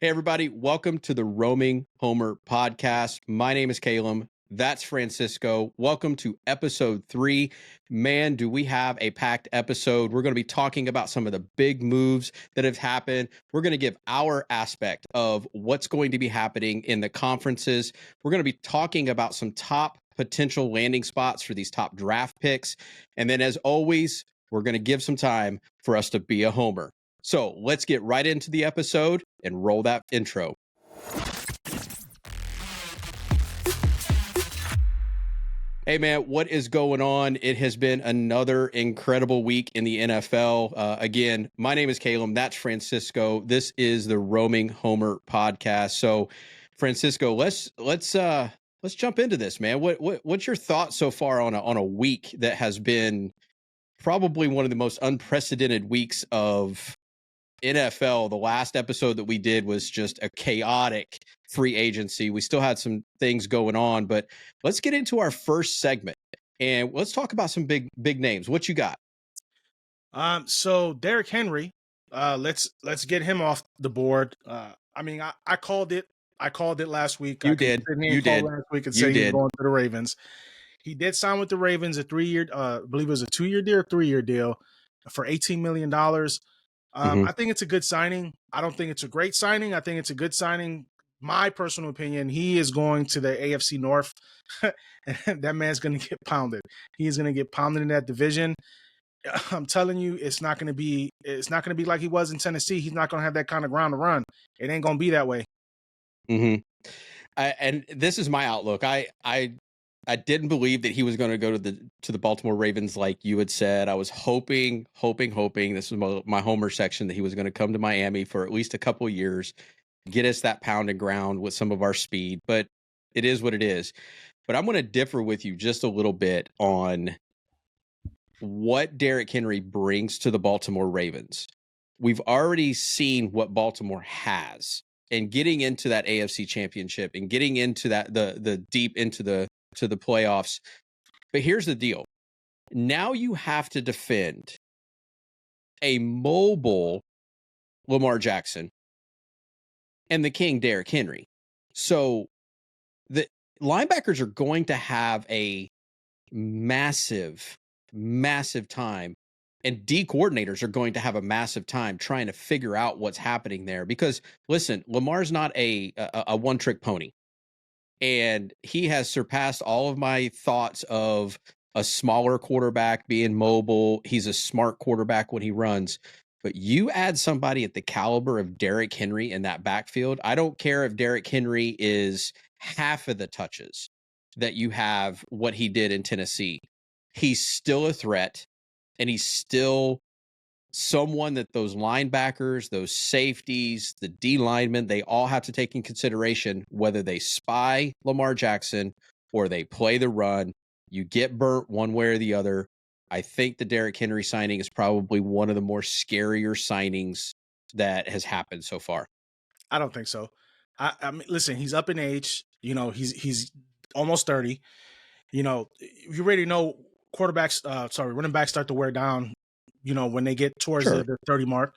Hey, everybody. Welcome to the Roaming Homer podcast. My name is Caleb. That's Francisco. Welcome to episode 3. Man, do we have a packed episode. We're going to be talking about some of the big moves that have happened. We're going to give our aspect of what's going to be happening in the conferences. We're going to be talking about some top potential landing spots for these top draft picks. And then, as always, we're going to give some time for us to be a homer. So let's get right into the episode and roll that intro. Hey, man, what is going on? It has been another incredible week in the NFL. Again, my name is Caleb. That's Francisco. This is the Roaming Homer podcast. So, Francisco, let's jump into this, man. What's your thoughts so far on a week that has been probably one of the most unprecedented weeks of NFL? The last episode that we did was just a chaotic free agency. We still had some things going on, but let's get into our first segment and let's talk about some big names. What you got? So Derrick Henry, let's get him off the board. I called it. I called it last week. You did. You did last week and say he's going to the Ravens. He did sign with the Ravens a 3-year, I believe it was a 2-year deal, 3-year deal for $18 million. I think it's a good signing. I don't think it's a great signing. I think it's a good signing. My personal opinion, he is going to the AFC North. And that man's going to get pounded. He is going to get pounded in that division. I'm telling you, it's not going to be like he was in Tennessee. He's not going to have that kind of ground to run. It ain't going to be that way. And this is my outlook. I didn't believe that he was going to go to the Baltimore Ravens like you had said. I was hoping. This was my homer section, that he was going to come to Miami for at least a couple of years, get us that pound and ground with some of our speed. But it is what it is. But I'm going to differ with you just a little bit on what Derrick Henry brings to the Baltimore Ravens. We've already seen what Baltimore has, and getting into that AFC championship and getting into that the deep into the playoffs. But here's the deal. Now you have to defend a mobile Lamar Jackson and the king Derrick Henry. So the linebackers are going to have a massive time, and D coordinators are going to have a massive time trying to figure out what's happening there. Because listen, Lamar's not a one-trick pony. And he has surpassed all of my thoughts of a smaller quarterback being mobile. He's a smart quarterback when he runs. But you add somebody at the caliber of Derrick Henry in that backfield, I don't care if Derrick Henry is half of the touches that you have what he did in Tennessee. He's still a threat, and he's still someone that those linebackers, those safeties, the D linemen, they all have to take in consideration whether they spy Lamar Jackson or they play the run. You get burnt one way or the other. I think the Derrick Henry signing is probably one of the more scarier signings that has happened so far. I don't think so. I mean, listen, he's up in age. You know, he's almost 30. You know, you already know running backs start to wear down, you know, when they get towards the 30 mark.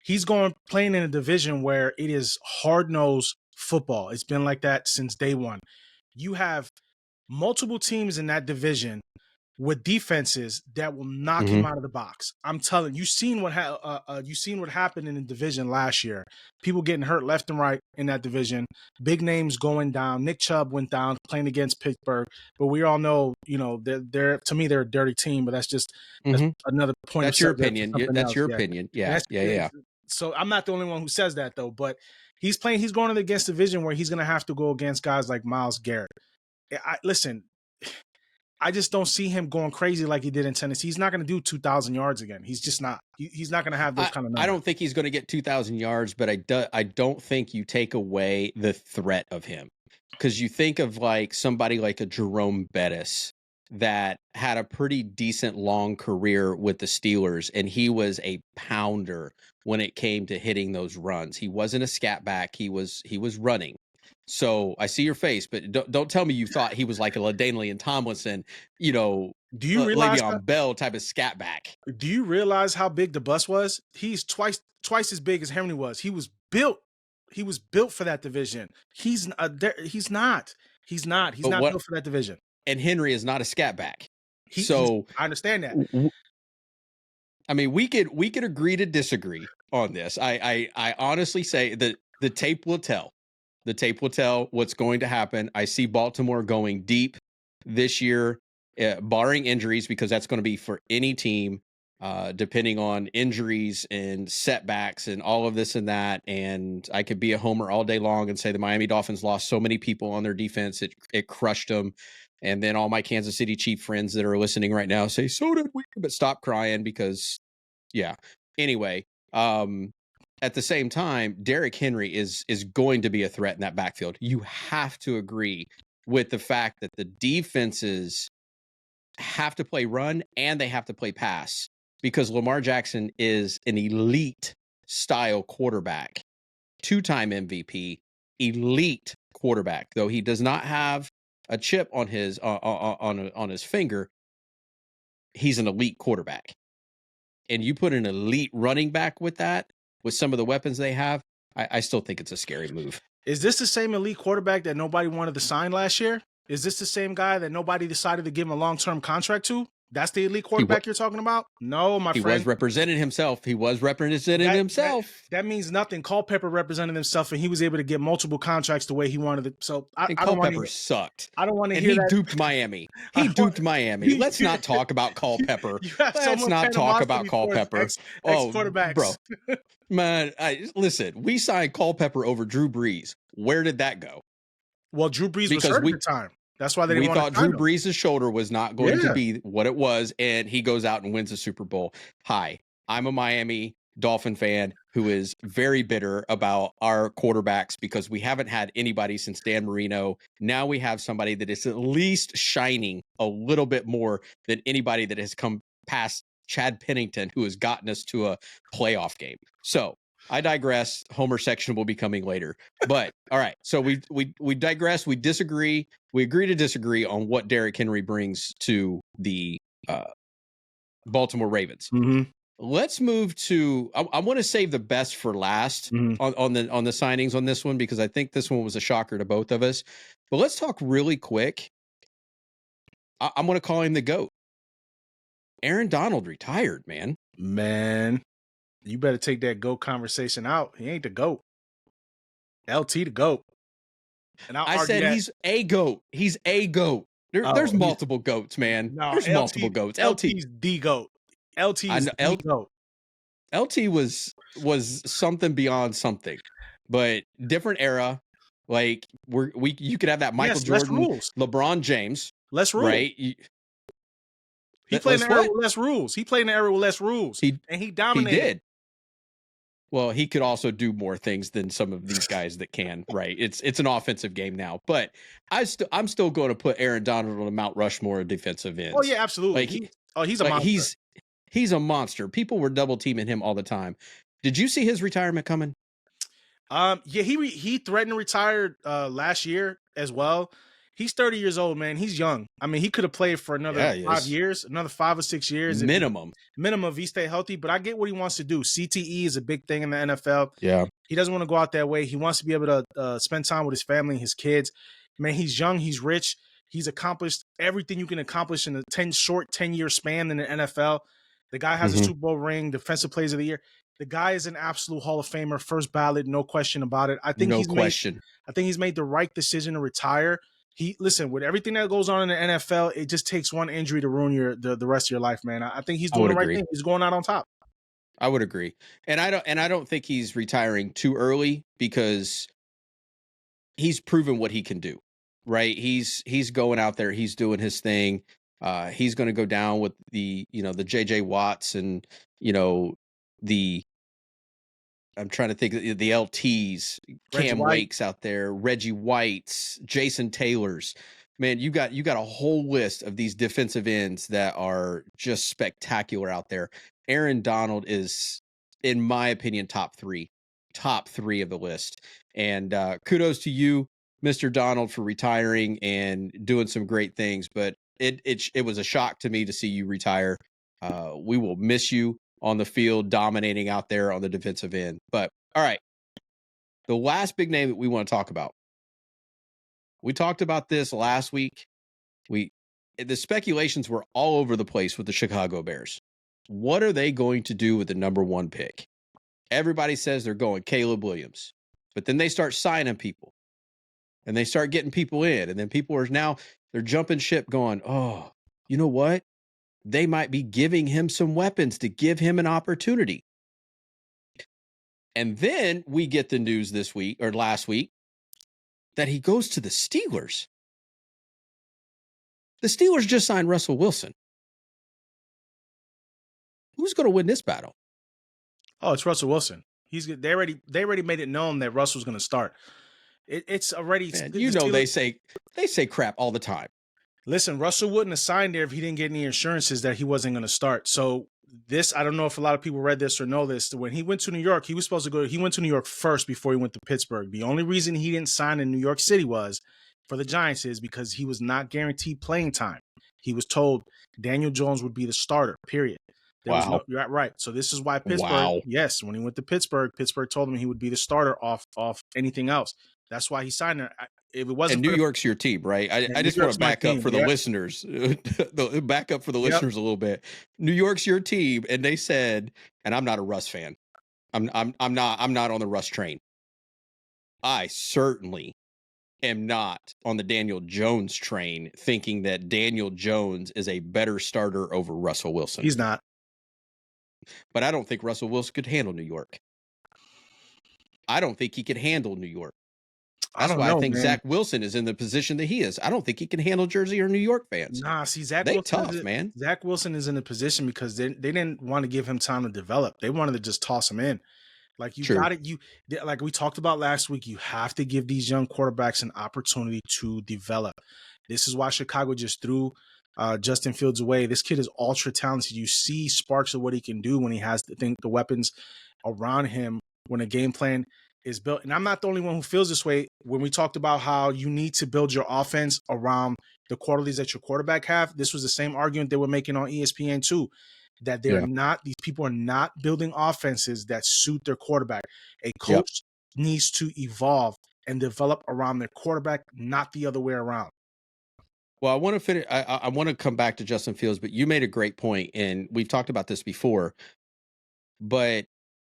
He's playing in a division where it is hard-nosed football. It's been like that since day one. You have multiple teams in that division with defenses that will knock him out of the box. I'm telling you, you've seen what happened in the division last year. People getting hurt left and right in that division. Big names going down. Nick Chubb went down playing against Pittsburgh, but we all know, you know, they're to me they're a dirty team. But that's another point. That's your opinion. That's your opinion. Yeah. So I'm not the only one who says that though. But he's going against a division where he's going to have to go against guys like Myles Garrett. Listen. I just don't see him going crazy like he did in Tennessee. He's not going to do 2,000 yards again. He's just not. He's not going to have those kind of numbers. I don't think he's going to get 2,000 yards, but I don't think you take away the threat of him, because you think of like somebody like a Jerome Bettis that had a pretty decent long career with the Steelers, and he was a pounder when it came to hitting those runs. He wasn't a scat back. He was running. So I see your face, but don't tell me you thought he was like a LaDainian Tomlinson, you know, do you realize Le'Veon Bell type of scat back. Do you realize how big the bus was? He's twice as big as Henry was. He was built He was built for that division. He's not. He's not But built for that division. And Henry is not a scat back. I understand that. I mean, we could agree to disagree on this. I honestly say that the tape will tell. The tape will tell what's going to happen. I see Baltimore going deep this year, barring injuries, because that's going to be for any team, depending on injuries and setbacks and all of this and that. And I could be a homer all day long and say the Miami Dolphins lost so many people on their defense, it crushed them. And then all my Kansas City Chief friends that are listening right now say, so did we, but stop crying because, yeah. Anyway, at the same time, Derrick Henry is going to be a threat in that backfield. You have to agree with the fact that the defenses have to play run and they have to play pass, because Lamar Jackson is an elite style quarterback, 2-time MVP, elite quarterback, though he does not have a chip on his on his finger. He's an elite quarterback, and you put an elite running back with that, with some of the weapons they have, I still think it's a scary move. Is this the same elite quarterback that nobody wanted to sign last year? Is this the same guy that nobody decided to give him a long-term contract to? That's the elite quarterback you're talking about? No, my friend. He was representing himself. That means nothing. Culpepper represented himself, and he was able to get multiple contracts the way he wanted it. So Culpepper sucked. I don't want to hear that. He duped Miami. Miami. Let's not talk about Culpepper. Let's not talk about Culpepper. Quarterbacks. Bro. Man, listen, we signed Culpepper over Drew Brees. Where did that go? Well, Drew Brees was hurt at the time. That's why we thought Drew Brees' shoulder was not going to be what it was, and he goes out and wins the Super Bowl. Hi, I'm a Miami Dolphin fan who is very bitter about our quarterbacks because we haven't had anybody since Dan Marino. Now we have somebody that is at least shining a little bit more than anybody that has come past Chad Pennington, who has gotten us to a playoff game. So I digress. Homer section will be coming later. But all right, so we digress. We disagree. We agree to disagree on what Derrick Henry brings to the Baltimore Ravens. Mm-hmm. Let's move to. I want to save the best for last on the signings on this one, because I think this one was a shocker to both of us. But let's talk really quick. I'm going to call him the GOAT. Aaron Donald retired, man. Man, you better take that GOAT conversation out. He ain't the GOAT. LT the GOAT. And I said he's a GOAT. He's a GOAT. There's multiple GOATs, man. No, there's multiple GOATs. LT's the GOAT. LT is the GOAT. LT was something beyond something, but different era. Like you could have that Michael Jordan, LeBron James. Less rules, right? He played in the era with less rules. He played in the era with less rules, and he dominated. He did. Well, he could also do more things than some of these guys that can, right? It's an offensive game now, but I'm still going to put Aaron Donald on the Mount Rushmore of defensive ends. Oh yeah, absolutely. He's a monster. He's a monster. People were double teaming him all the time. Did you see his retirement coming? Yeah, he threatened to retire last year as well. He's 30 years old, man. He's young. I mean, he could have played for another 5 years, another 5 or 6 years. Minimum if he stay healthy. But I get what he wants to do. CTE is a big thing in the NFL. Yeah. He doesn't want to go out that way. He wants to be able to spend time with his family, his kids. Man, he's young. He's rich. He's accomplished everything you can accomplish in a 10-year span in the NFL. The guy has a Super Bowl ring, Defensive Players of the Year. The guy is an absolute Hall of Famer, first ballot, no question about it. I think he's made the right decision to retire. With everything that goes on in the NFL, it just takes one injury to ruin the rest of your life, man. I think he's doing the right thing. He's going out on top. I would agree. And I don't think he's retiring too early, because he's proven what he can do. Right? He's going out there, he's doing his thing. He's going to go down with the JJ Watts and I'm trying to think of the LTs, Cam Wakes out there, Reggie Whites, Jason Taylors. Man, you got a whole list of these defensive ends that are just spectacular out there. Aaron Donald is, in my opinion, top three of the list. And kudos to you, Mr. Donald, for retiring and doing some great things. But it was a shock to me to see you retire. We will miss you on the field, dominating out there on the defensive end. But all right, The last big name that we want to talk about. We talked about this last week. The speculations were all over the place with the Chicago Bears. What are they going to do with the number 1 pick? Everybody says they're going Caleb Williams, but then they start signing people and they start getting people in. And then people are they're jumping ship going, oh, you know what? They might be giving him some weapons to give him an opportunity. And then we get the news this week or last week that he goes to the Steelers. The Steelers just signed Russell Wilson. Who's going to win this battle? Oh, it's Russell Wilson. They already made it known that Russell's going to start. It's already. Man, they say crap all the time. Listen, Russell wouldn't have signed there if he didn't get any assurances that he wasn't going to start. So this, I don't know if a lot of people read this or know this. When he went to New York, he was supposed to go. He went to New York first before he went to Pittsburgh. The only reason he didn't sign in New York City was for the Giants is because he was not guaranteed playing time. He was told Daniel Jones would be the starter, period. Wow. You're right. So this is why Pittsburgh, yes, when he went to Pittsburgh told him he would be the starter off anything else. That's why he signed there. If it wasn't, and New York's your team, right? I just want to back up for the listeners. Back up for the listeners a little bit. New York's your team, and they said, and I'm not a Russ fan. I'm not on the Russ train. I certainly am not on the Daniel Jones train, thinking that Daniel Jones is a better starter over Russell Wilson. He's not. But I don't think Russell Wilson could handle New York. I don't think he could handle New York. That's why I think Zach Wilson is in the position that he is. I don't think he can handle Jersey or New York fans. Nah, see, Zach Wilson is in a position because they didn't want to give him time to develop. They wanted to just toss him in. Like like we talked about last week, you have to give these young quarterbacks an opportunity to develop. This is why Chicago just threw Justin Fields away. This kid is ultra talented. You see sparks of what he can do when he has the weapons around him, when a game plan is built. And I'm not the only one who feels this way. When we talked about how you need to build your offense around the qualities that your quarterback have, this was the same argument they were making on ESPN too, that these people are not building offenses that suit their quarterback. A coach needs to evolve and develop around their quarterback, not the other way around. Well, I want to finish. I want to come back to Justin Fields, but you made a great point, and we've talked about this before.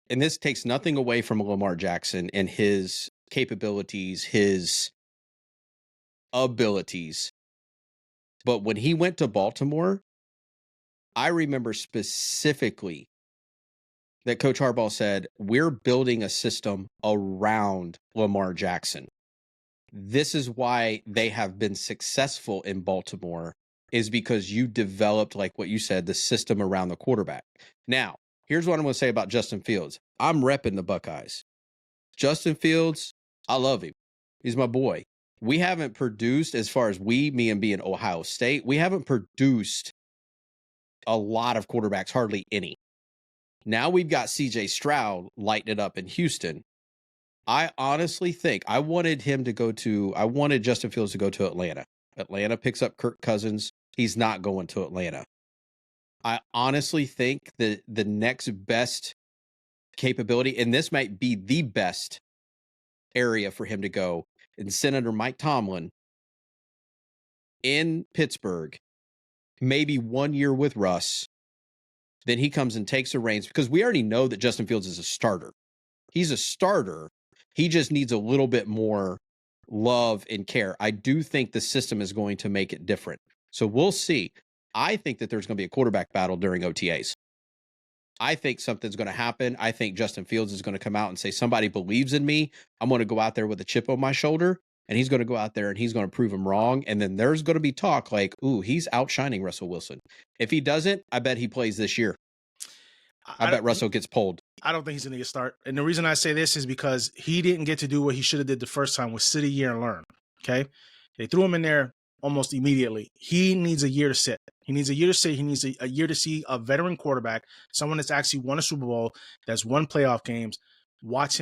And this takes nothing away from Lamar Jackson and his capabilities, his abilities. But when he went to Baltimore, I remember specifically that Coach Harbaugh said, we're building a system around Lamar Jackson. This is why they have been successful in Baltimore, is because you developed, like what you said, the system around the quarterback. Now, here's what I'm going to say about Justin Fields. I'm repping the Buckeyes. Justin Fields, I love him. He's my boy. We haven't produced, as far as me and being Ohio State, we haven't produced a lot of quarterbacks, hardly any. Now we've got CJ Stroud lighting it up in Houston. I honestly think I wanted Justin Fields to go to Atlanta. Atlanta picks up Kirk Cousins. He's not going to Atlanta. I honestly think that the next best capability, and this might be the best area for him to go, and Senator Mike Tomlin in Pittsburgh, maybe 1 year with Russ, then he comes and takes the reins, because we already know that Justin Fields is a starter. He's a starter. He just needs a little bit more love and care. I do think the system is going to make it different. So we'll see. I think that there's going to be a quarterback battle during OTAs. I think something's going to happen. I think Justin Fields is going to come out and say, somebody believes in me. I'm going to go out there with a chip on my shoulder. And he's going to go out there and he's going to prove him wrong. And then there's going to be talk like, ooh, he's outshining Russell Wilson. If he doesn't, I bet he plays this year. I bet Russell gets pulled. I don't think he's going to get start. And the reason I say this is because he didn't get to do what he should have did the first time, was sit a year and learn. Okay. They threw him in there almost immediately. He needs a year to sit. He needs a year to sit. He needs a year to see a veteran quarterback, someone that's actually won a Super Bowl, that's won playoff games. Watch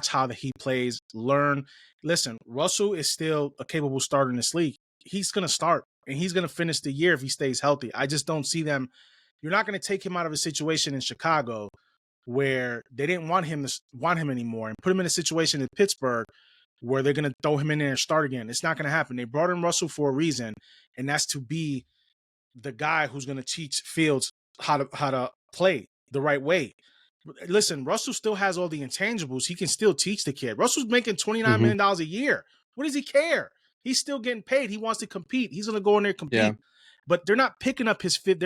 how he plays, learn. Listen, Russell is still a capable starter in this league. He's going to start and he's going to finish the year if he stays healthy. I just don't see them. You're not going to take him out of a situation in Chicago where they didn't want him anymore and put him in a situation in Pittsburgh where they're going to throw him in there and start again. It's not going to happen. They brought in Russell for a reason, and that's to be the guy who's going to teach Fields how to play the right way. Listen, Russell still has all the intangibles. He can still teach the kid. Russell's making $29 million a year. What does he care? He's still getting paid. He wants to compete. He's going to go in there and compete. Yeah. But they're not picking up his fifth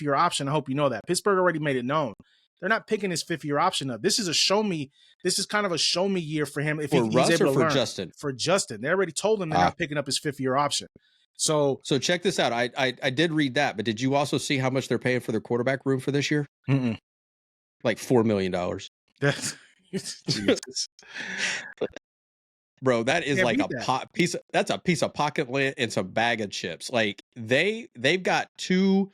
year option. I hope you know that. Pittsburgh already made it known. They're not picking his fifth year option up. This is kind of a show me year for him. If For he's Russ able or to for learn. Justin? For Justin. They already told him they're not picking up his fifth year option. So check this out. I did read that, but did you also see how much they're paying for their quarterback room for this year? Like $4 million. Bro, that is like that's a piece of pocket lint and some bag of chips. Like they've got two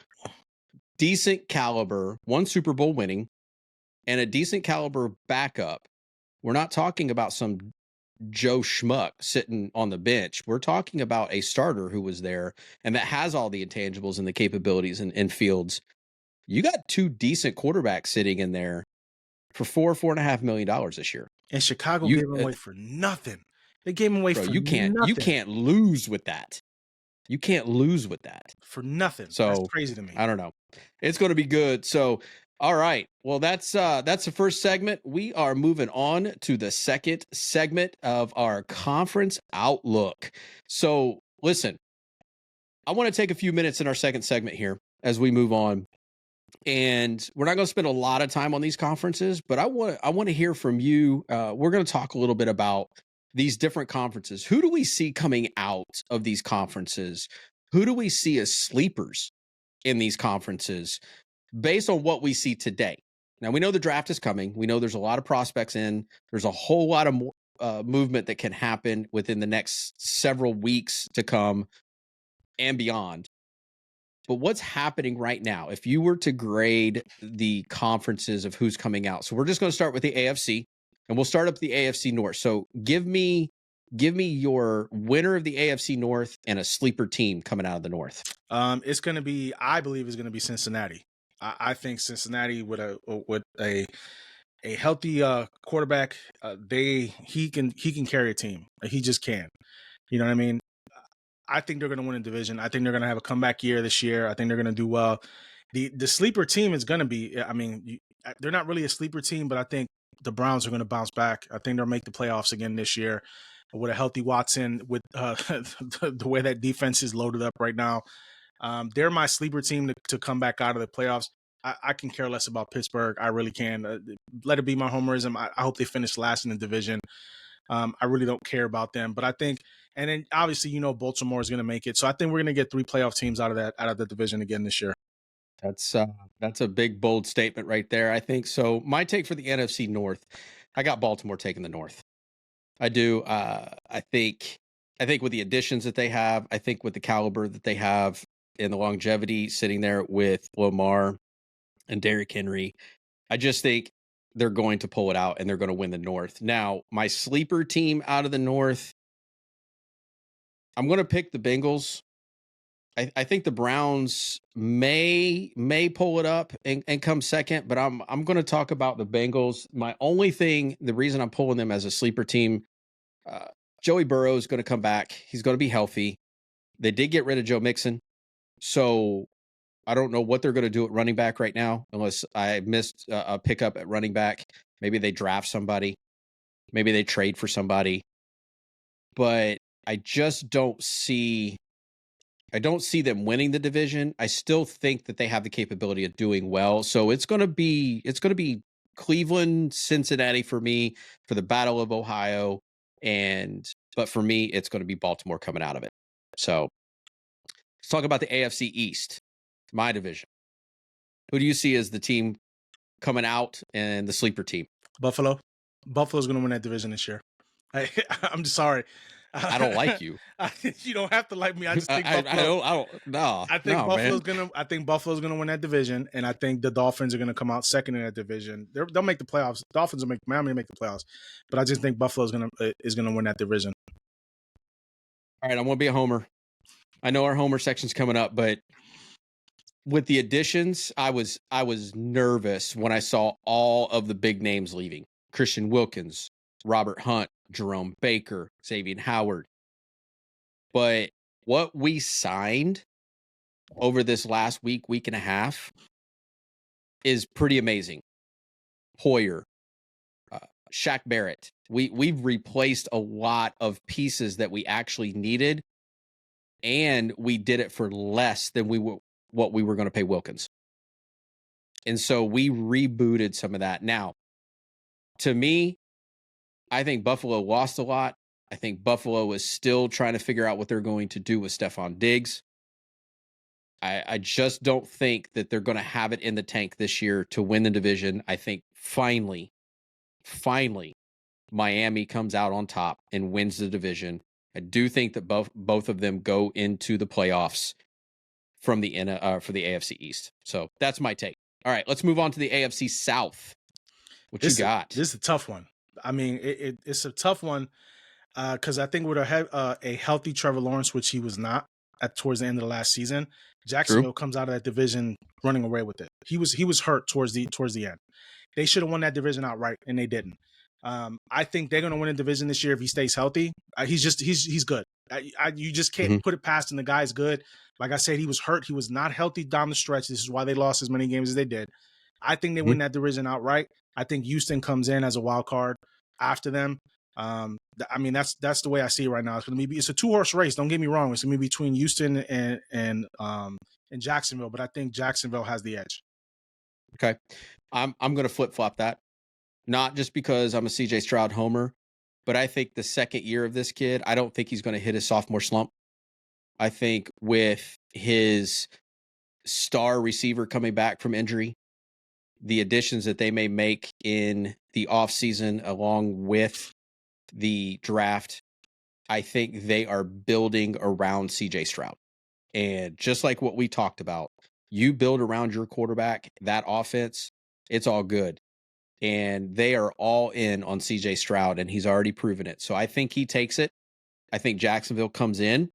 decent caliber, one Super Bowl winning, and a decent caliber backup. We're not talking about some Joe Schmuck sitting on the bench. We're talking about a starter who was there and that has all the intangibles and the capabilities in Fields. You got two decent quarterbacks sitting in there for $4.5 million this year. And Chicago gave him away for nothing. They gave him away for nothing. You can't lose with that. You can't lose with that. For nothing. So that's crazy to me. I don't know. It's going to be good. So, all right. Well, that's the first segment. We are moving on to the second segment of our conference outlook. So, listen, I want to take a few minutes in our second segment here as we move on. And we're not going to spend a lot of time on these conferences, but I want to hear from you. We're going to talk a little bit about these different conferences. Who do we see coming out of these conferences? Who do we see as sleepers in these conferences based on what we see today? Now, we know the draft is coming. We know there's a lot of prospects in. There's a whole lot of movement that can happen within the next several weeks to come and beyond. But what's happening right now, if you were to grade the conferences of who's coming out? So we're just going to start with the AFC, and we'll start up the AFC North. So give me your winner of the AFC North and a sleeper team coming out of the North. It's going to be, I believe, is going to be Cincinnati. I think Cincinnati with a healthy quarterback, he can carry a team. He just can. You know what I mean? I think they're going to win a division. I think they're going to have a comeback year this year. I think they're going to do well. The sleeper team is going to be, I mean, they're not really a sleeper team, but I think the Browns are going to bounce back. I think they'll make the playoffs again this year with a healthy Watson, with the way that defense is loaded up right now. They're my sleeper team to come back out of the playoffs. I can care less about Pittsburgh. I really can. Let it be my homerism. I hope they finish last in the division. I really don't care about them, but I think, and then obviously, Baltimore is going to make it. So I think we're going to get 3 playoff teams out of the division again this year. That's a big, bold statement right there, I think. So my take for the NFC North, I got Baltimore taking the North. I do. I think with the additions that they have, I think with the caliber that they have and the longevity sitting there with Lamar and Derrick Henry, I just think they're going to pull it out and they're going to win the North. Now, my sleeper team out of the North, I'm going to pick the Bengals. I think the Browns may pull it up and come second, but I'm going to talk about the Bengals. My only thing, the reason I'm pulling them as a sleeper team, Joey Burrow is going to come back. He's going to be healthy. They did get rid of Joe Mixon, so I don't know what they're going to do at running back right now, unless I missed a pickup at running back. Maybe they draft somebody. Maybe they trade for somebody. But I just don't see them winning the division. I still think that they have the capability of doing well. So it's going to be Cleveland, Cincinnati for me for the Battle of Ohio, but for me it's going to be Baltimore coming out of it. So let's talk about the AFC East, my division. Who do you see as the team coming out and the sleeper team? Buffalo. Buffalo's going to win that division this year. I'm just sorry. I don't like you. You don't have to like me. I just think Buffalo. I think Buffalo's gonna win that division, and I think the Dolphins are gonna come out second in that division. They'll make the playoffs. Dolphins will Miami make the playoffs, but I just think Buffalo's gonna win that division. All right, I'm gonna be a homer. I know our homer section's coming up, but with the additions, I was nervous when I saw all of the big names leaving. Christian Wilkins, Robert Hunt, Jerome Baker, Xavier Howard. But what we signed over this last week and a half is pretty amazing. Hoyer, uh, Shaq Barrett. We've replaced a lot of pieces that we actually needed, and we did it for less than what we were going to pay Wilkins. And so we rebooted some of that. Now, to me, I think Buffalo lost a lot. I think Buffalo is still trying to figure out what they're going to do with Stephon Diggs. I just don't think that they're going to have it in the tank this year to win the division. I think finally, Miami comes out on top and wins the division. I do think that both of them go into the playoffs from the for the AFC East. So that's my take. All right, let's move on to the AFC South. What you got? This is a tough one. I mean, it's a tough one because I think with a healthy Trevor Lawrence, which he was not towards the end of the last season, Jacksonville comes out of that division running away with it. He was hurt towards the end. They should have won that division outright, and they didn't. I think they're going to win a division this year if he stays healthy. He's good. You just can't put it past him. The guy's good. Like I said, he was hurt. He was not healthy down the stretch. This is why they lost as many games as they did. I think they win that division outright. I think Houston comes in as a wild card after them. I mean, that's the way I see it right now. It's a 2-horse race. Don't get me wrong. It's going to be between Houston and Jacksonville, but I think Jacksonville has the edge. Okay, I'm going to flip flop that. Not just because I'm a CJ Stroud homer, but I think the second year of this kid, I don't think he's going to hit his sophomore slump. I think with his star receiver coming back from injury, the additions that they may make in the offseason along with the draft, I think they are building around CJ Stroud. And just like what we talked about, you build around your quarterback, that offense, it's all good. And they are all in on CJ Stroud, and he's already proven it. So I think he takes it. I think Jacksonville comes in.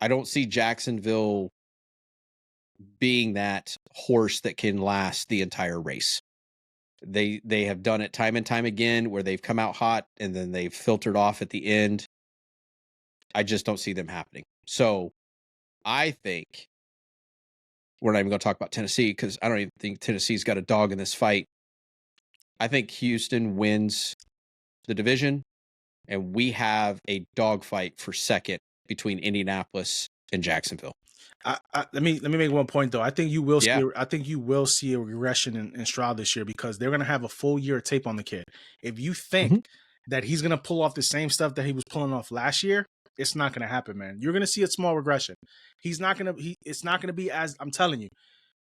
I don't see Jacksonville being that horse that can last the entire race. They have done it time and time again where they've come out hot and then they've filtered off at the end. I just don't see them happening. So I think we're not even going to talk about Tennessee because I don't even think Tennessee's got a dog in this fight. I think Houston wins the division, and we have a dogfight for second between Indianapolis and Jacksonville. Let me make one point though. I think you will see a regression in Stroud this year because they're going to have a full year of tape on the kid. If you think that he's going to pull off the same stuff that he was pulling off last year, it's not going to happen, man. You're going to see a small regression. It's not going to be as I'm telling you.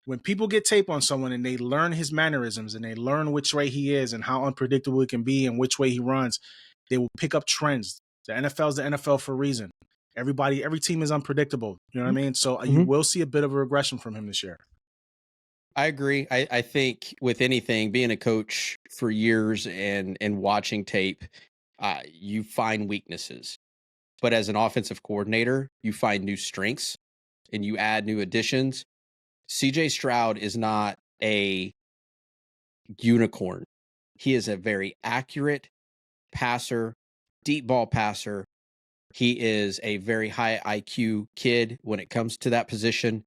When people get tape on someone and they learn his mannerisms and they learn which way he is and how unpredictable it can be and which way he runs, they will pick up trends. The NFL is the NFL for a reason. Every team is unpredictable. You know what I mean? So you will see a bit of a regression from him this year. I agree. I think with anything, being a coach for years and watching tape, you find weaknesses. But as an offensive coordinator, you find new strengths and you add new additions. CJ Stroud is not a unicorn. He is a very accurate passer, deep ball passer. He is a very high IQ kid when it comes to that position.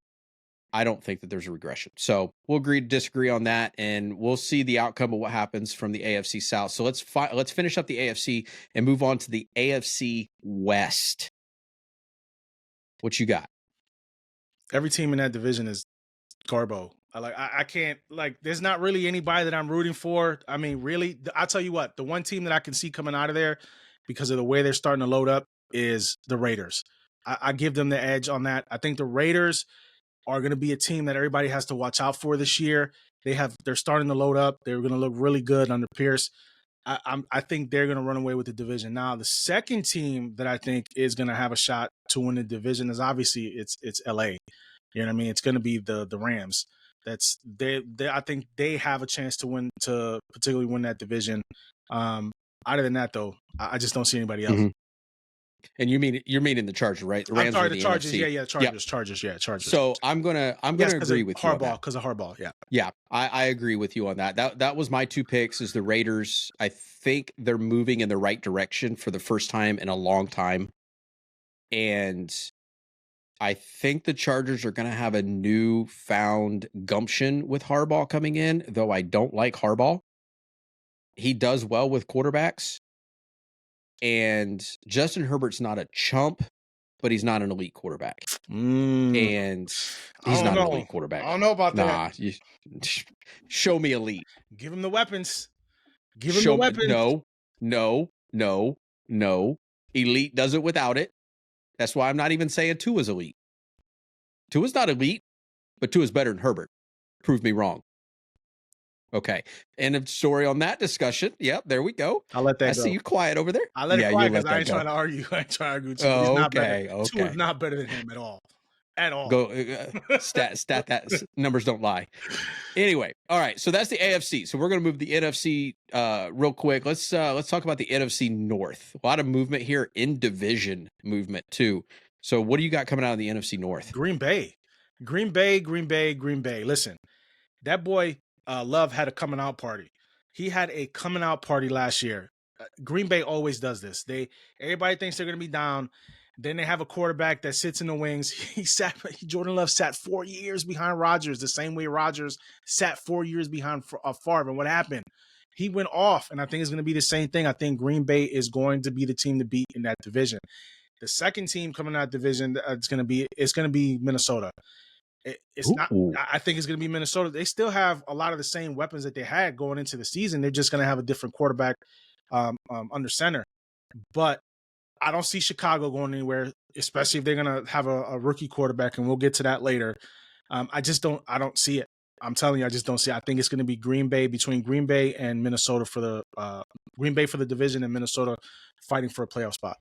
I don't think that there's a regression. So we'll agree to disagree on that, and we'll see the outcome of what happens from the AFC South. So let's finish up the AFC and move on to the AFC West. What you got? Every team in that division is Garbo. I can't there's not really anybody that I'm rooting for. I mean, really, I'll tell you what, the one team that I can see coming out of there because of the way they're starting to load up is the Raiders. I give them the edge on that. I think the Raiders are going to be a team that everybody has to watch out for this year. They're starting to load up. They're going to look really good under Pierce. I think they're going to run away with the division. Now, the second team that I think is going to have a shot to win the division is obviously it's LA. You know what I mean? It's going to be the Rams. I think they have a chance to particularly win that division. Other than that, though, I just don't see anybody else. And you're meaning the Chargers, right? The I'm Rams sorry, are the the Chargers. NFC. Yeah, Yep. Chargers. Yeah, Chargers. So I'm gonna Yes, agree with you on that. Because of Harbaugh. Yeah. Yeah, I agree with you on that. That was my two picks. Is the Raiders? I think they're moving in the right direction for the first time in a long time, and I think the Chargers are going to have a newfound gumption with Harbaugh coming in. Though I don't like Harbaugh, he does well with quarterbacks, and Justin Herbert's not a chump, but he's not an elite quarterback. And he's not an elite quarterback. I don't know about that. Show me elite. Give him the weapons. Give him the weapons. No. Elite does it without it. That's why I'm not even saying Tua's elite. Tua's not elite, but Tua's better than Herbert. Prove me wrong. Okay. End of story on that discussion. Yep, there we go. I'll let that go. I see you quiet over there. I let it quiet because I ain't trying to argue. I ain't trying to argue with you. He's not better. Tua's not better than him at all. At all. Go stat that numbers don't lie. Anyway, all right. So that's the AFC. So we're going to move the NFC real quick. Let's talk about the NFC North. A lot of movement here, in division movement too. So what do you got coming out of the NFC North? Green Bay. Listen, that boy Love had a coming out party. He had a coming out party last year. Green Bay always does this. Everybody thinks they're going to be down. Then they have a quarterback that sits in the wings. Jordan Love sat 4 years behind Rodgers, the same way Rodgers sat 4 years behind Favre. And what happened? He went off, and I think it's going to be the same thing. I think Green Bay is going to be the team to beat in that division. The second team coming out of that division, it's going to be Minnesota. It's not. I think it's going to be Minnesota. They still have a lot of the same weapons that they had going into the season. They're just going to have a different quarterback under center, but I don't see Chicago going anywhere, especially if they're going to have a rookie quarterback, and we'll get to that later. I don't see it. I'm telling you, I just don't see it. I think it's going to be between Green Bay and Minnesota for the Green Bay for the division, and Minnesota fighting for a playoff spot.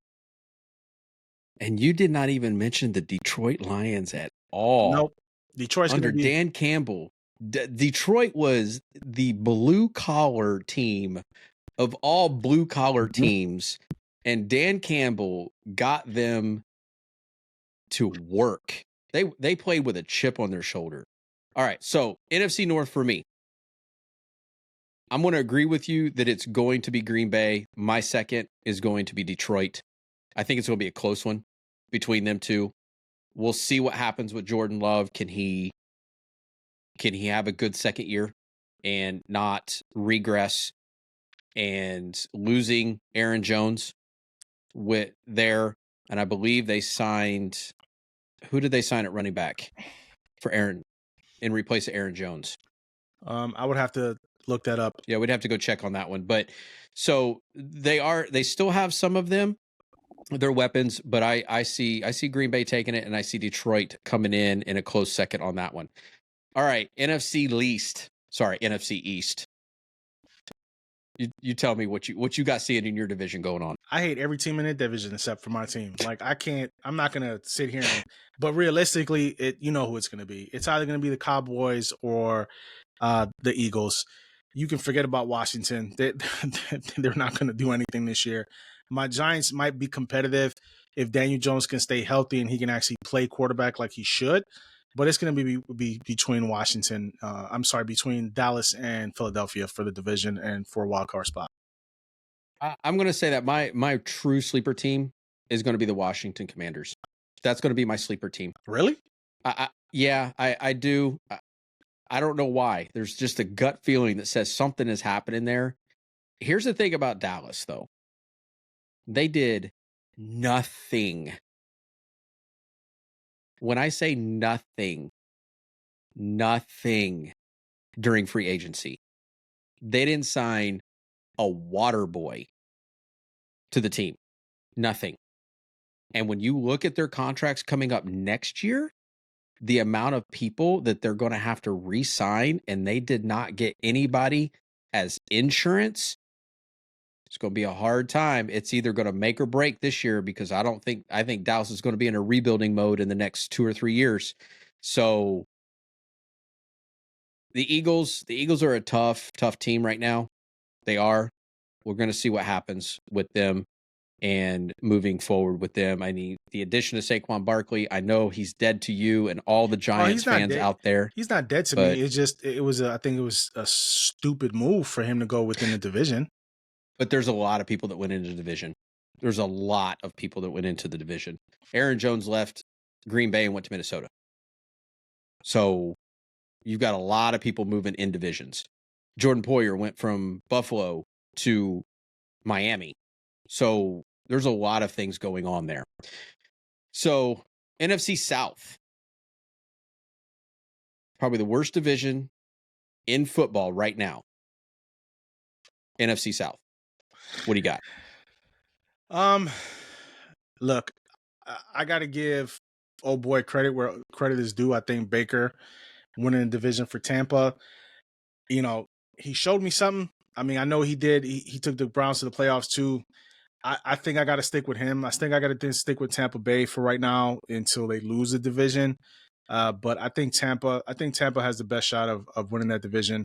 And you did not even mention the Detroit Lions at all. Nope. Detroit's under Dan Campbell. Detroit was the blue collar team of all blue collar teams. And Dan Campbell got them to work. They played with a chip on their shoulder. All right, so NFC North for me. I'm going to agree with you that it's going to be Green Bay. My second is going to be Detroit. I think it's going to be a close one between them two. We'll see what happens with Jordan Love. Can he have a good second year and not regress? And losing Aaron Jones and I believe they signed, who did they sign at running back for Aaron in replace of Aaron Jones? I would have to look that up. Yeah, we'd have to go check on that one. But so they still have some of their weapons, but I see Green Bay taking it, and I see Detroit coming in a close second on that one. All right, NFC East. You tell me what you got seeing in your division going on. I hate every team in the division except for my team. Like I'm not gonna sit here but realistically, you know who it's gonna be. It's either gonna be the Cowboys or the Eagles. You can forget about Washington. They're not gonna do anything this year. My Giants might be competitive if Daniel Jones can stay healthy and he can actually play quarterback like he should. But it's going to be between between Dallas and Philadelphia for the division and for a wild card spot. I'm going to say that my true sleeper team is going to be the Washington Commanders. That's going to be my sleeper team. Really? I do. I don't know why. There's just a gut feeling that says something is happening there. Here's the thing about Dallas, though. They did nothing. When I say nothing during free agency. They didn't sign a water boy to the team. Nothing. And when you look at their contracts coming up next year, the amount of people that they're going to have to re-sign, and they did not get anybody as insurance, it's going to be a hard time. It's either going to make or break this year, because I think Dallas is going to be in a rebuilding mode in the next 2 or 3 years. So the Eagles are a tough team right now. They are. We're going to see what happens with them. and moving forward with them. I mean, the addition of Saquon Barkley, I know he's dead to you and all the Oh, Giants he's not fans dead. out there, He's not dead to but me. It's just it was I think it was a stupid move for him to go within the division. there's a lot of people that went into the division. There's a lot of people that went into the division. Aaron Jones left Green Bay and went to Minnesota. So you've got a lot of people moving in divisions. Jordan Poyer went from Buffalo to Miami. So there's a lot of things going on there. So NFC South, probably the worst division in football right now. NFC South. What do you got? Look, I got to give old boy credit where credit is due. I think Baker winning the division for Tampa, you know, he showed me something. I mean, I know he did. He took the Browns to the playoffs too. I think I got to stick with him. I think I got to stick with Tampa Bay for right now until they lose the division. But I think Tampa has the best shot of winning that division.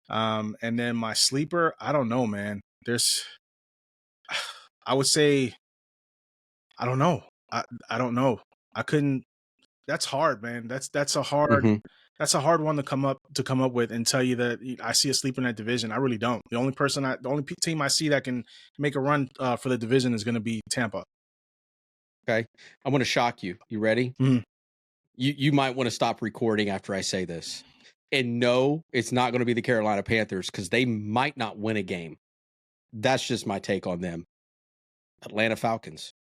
And then my sleeper, I don't know, man. I would say, I don't know. I don't know. I couldn't. That's hard, man. That's a hard Mm-hmm. that's a hard one to come up with and tell you that I see a sleeper in that division. I really don't. The only team I see that can make a run for the division is going to be Tampa. Okay. I'm going to shock you. You ready? Mhm. You might want to stop recording after I say this. And no, it's not going to be the Carolina Panthers because they might not win a game. That's just my take on them. Atlanta Falcons.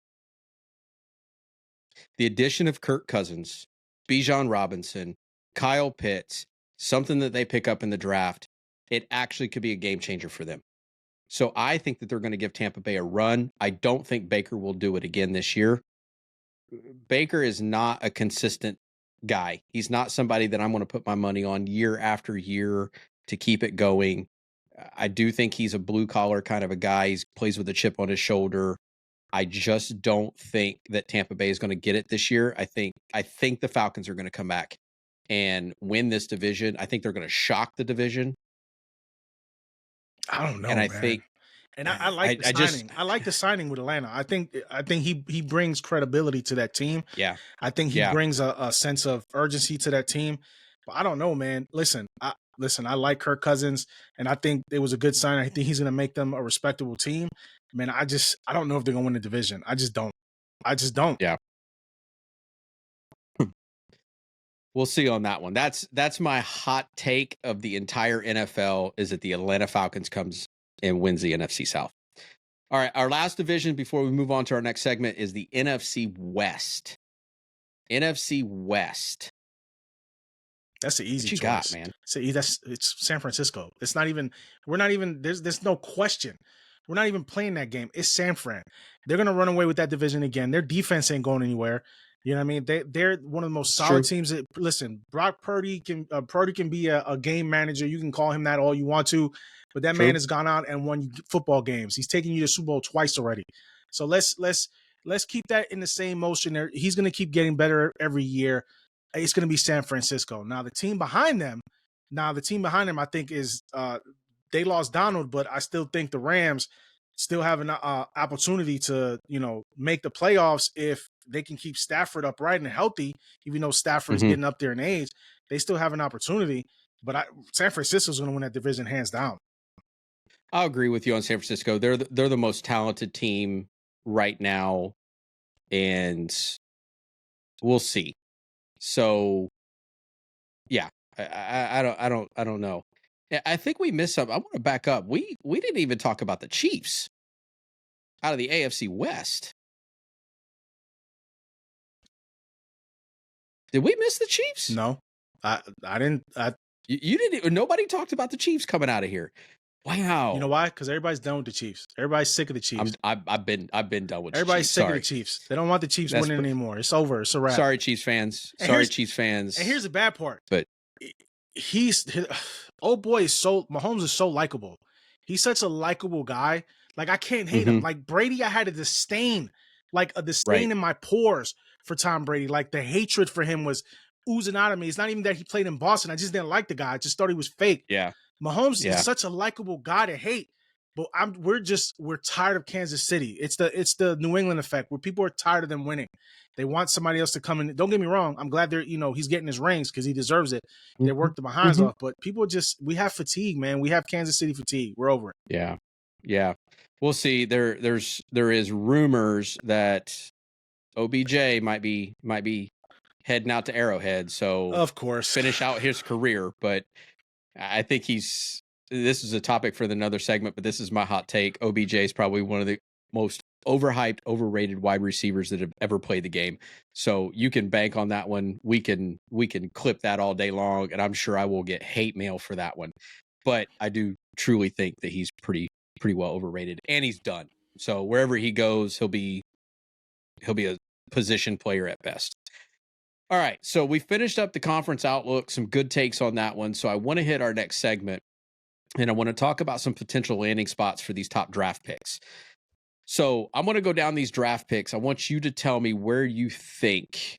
The addition of Kirk Cousins, Bijan Robinson, Kyle Pitts, something that they pick up in the draft, it actually could be a game changer for them. So I think that they're going to give Tampa Bay a run. I don't think Baker will do it again this year. Baker is not a consistent guy. He's not somebody that I'm going to put my money on year after year to keep it going. I do think he's a blue collar kind of a guy. He plays with a chip on his shoulder. I just don't think that Tampa Bay is going to get it this year. I think the Falcons are going to come back and win this division. I think they're going to shock the division. I don't know, And I man. think, and I like the signing. I like the signing with Atlanta. I think he brings credibility to that team. yeah, I think he brings a sense of urgency to that team. But I don't know, man. Listen, I like Kirk Cousins, and I think it was a good sign. I think he's going to make them a respectable team. Man, I don't know if they're going to win the division. I just don't. Yeah. We'll see on that one. That's my hot take of the entire NFL is that the Atlanta Falcons comes and wins the NFC South. All right, our last division before we move on to our next segment is the NFC West. NFC West. That's an easy what you choice. got, man. It's San Francisco. It's not even. We're not even. There's no question. We're not even playing that game. It's San Fran. They're gonna run away with that division again. Their defense ain't going anywhere. You know what I mean? They're one of the most solid teams. That, listen, Brock Purdy can be a game manager. You can call him that all you want to, but that man has gone out and won football games. He's taken you to Super Bowl twice already. So let's keep that in the same motion. There, he's going to keep getting better every year. It's going to be San Francisco. Now the team behind them, I think is they lost Donald, but I still think the Rams still have an opportunity to, make the playoffs if they can keep Stafford upright and healthy. Even though Stafford's getting up there in age, they still have an opportunity. But San Francisco's going to win that division hands down. I'll agree with you on San Francisco. They're the most talented team right now, and we'll see. So, yeah, I don't know. I think we missed something. I want to back up. We didn't even talk about the Chiefs out of the AFC West. Did we miss the Chiefs? No, I didn't. You didn't even. Nobody talked about the Chiefs coming out of here. Wow. You know why? Because everybody's done with the Chiefs. Everybody's sick of the Chiefs. I've been done with. Everybody's Chiefs. sick of the Chiefs. They don't want the Chiefs winning anymore. It's over. It's a wrap. Sorry, Chiefs fans. Chiefs fans. And here's the bad part. But Mahomes is so likable. He's such a likable guy. Like I can't hate him. Like Brady, I had a disdain in my pores for Tom Brady. Like the hatred for him was oozing out of me. It's not even that he played in Boston. I just didn't like the guy. I just thought he was fake. Yeah. Mahomes is such a likable guy to hate. But we're tired of Kansas City. It's the New England effect where people are tired of them winning. They want somebody else to come in. Don't get me wrong. I'm glad he's getting his rings because he deserves it. They worked the behinds off, but we have fatigue, man. We have Kansas City fatigue. We're over it. Yeah. Yeah. We'll see. There is rumors that OBJ might be heading out to Arrowhead. So of course, finish out his career. But I think this is a topic for another segment, but this is my hot take. OBJ is probably one of the most overhyped, overrated wide receivers that have ever played the game. So you can bank on that one. We can clip that all day long, and I'm sure I will get hate mail for that one. But I do truly think that he's pretty well overrated, and he's done. So wherever he goes, he'll be a position player at best. All right, so we finished up the conference outlook, some good takes on that one. So I want to hit our next segment, and I want to talk about some potential landing spots for these top draft picks. So I'm going to go down these draft picks. I want you to tell me where you think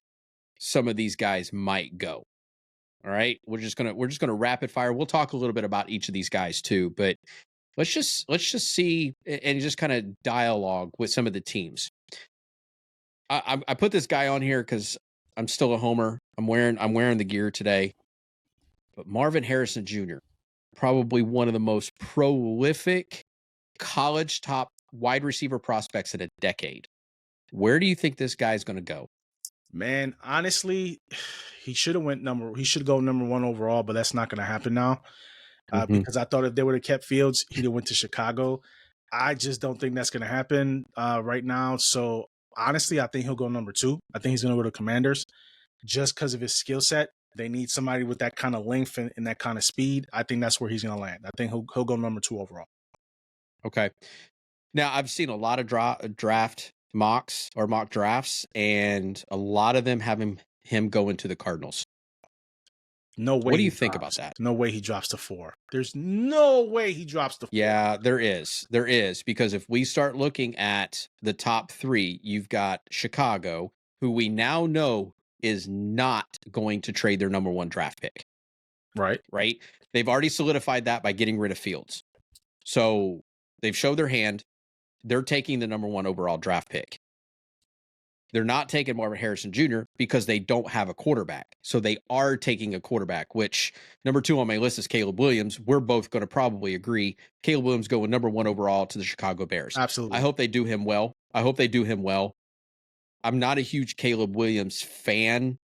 some of these guys might go. All right, we're just gonna rapid fire. We'll talk a little bit about each of these guys too, but let's just see and just kind of dialogue with some of the teams. I put this guy on here because I'm still a homer. I'm wearing the gear today. But Marvin Harrison Jr., probably one of the most prolific college top wide receiver prospects in a decade. Where do you think this guy's going to go? Man, honestly, he should go number 1 overall, but that's not going to happen now. Because I thought if they would have kept Fields, he'd have went to Chicago. I just don't think that's going to happen right now. So honestly, I think he'll go number 2. I think he's going to go to Commanders just because of his skill set. They need somebody with that kind of length and that kind of speed. I think that's where he's going to land. I think he'll go number 2 overall. Okay. Now, I've seen a lot of draft mocks or mock drafts, and a lot of them have him go into the Cardinals. No way. What do you think about that? No way he drops to 4. There's no way he drops to 4. Yeah, there is. There is, because if we start looking at the top 3, you've got Chicago, who we now know is not going to trade their number 1 draft pick. Right. They've already solidified that by getting rid of Fields. So they've showed their hand. They're taking the number 1 overall draft pick. They're not taking Marvin Harrison Jr. because they don't have a quarterback. So they are taking a quarterback, which number 2 on my list is Caleb Williams. We're both going to probably agree. Caleb Williams going number 1 overall to the Chicago Bears. Absolutely. I hope they do him well. I'm not a huge Caleb Williams fan,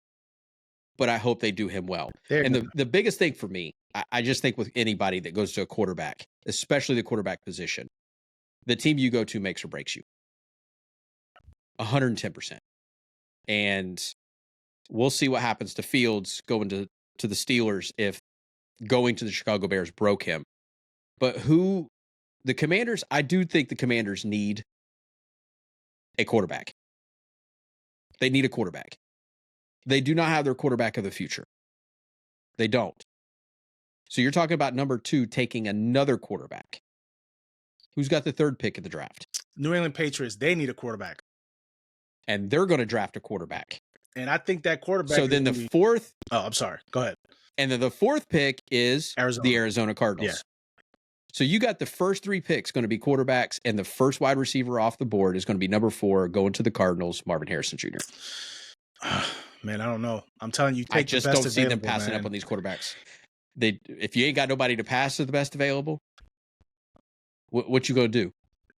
but I hope they do him well. And the biggest thing for me, I just think with anybody that goes to a quarterback, especially the quarterback position, the team you go to makes or breaks you. 110%. And we'll see what happens to Fields going to the Steelers if going to the Chicago Bears broke him. But the Commanders, I do think the Commanders need a quarterback. They need a quarterback. They do not have their quarterback of the future. They don't. So you're talking about number 2 taking another quarterback. Who's got the 3rd pick of the draft? New England Patriots. They need a quarterback. And they're going to draft a quarterback. And I think that quarterback. So then the 4th. Oh, I'm sorry. Go ahead. And then the 4th pick is the Arizona Cardinals. Yeah. So you got the first 3 picks going to be quarterbacks, and the first wide receiver off the board is going to be number 4 going to the Cardinals, Marvin Harrison Jr. Man, I don't know. I'm telling you, I just don't see them passing up on these quarterbacks. If you ain't got nobody to pass to the best available, what you gonna do?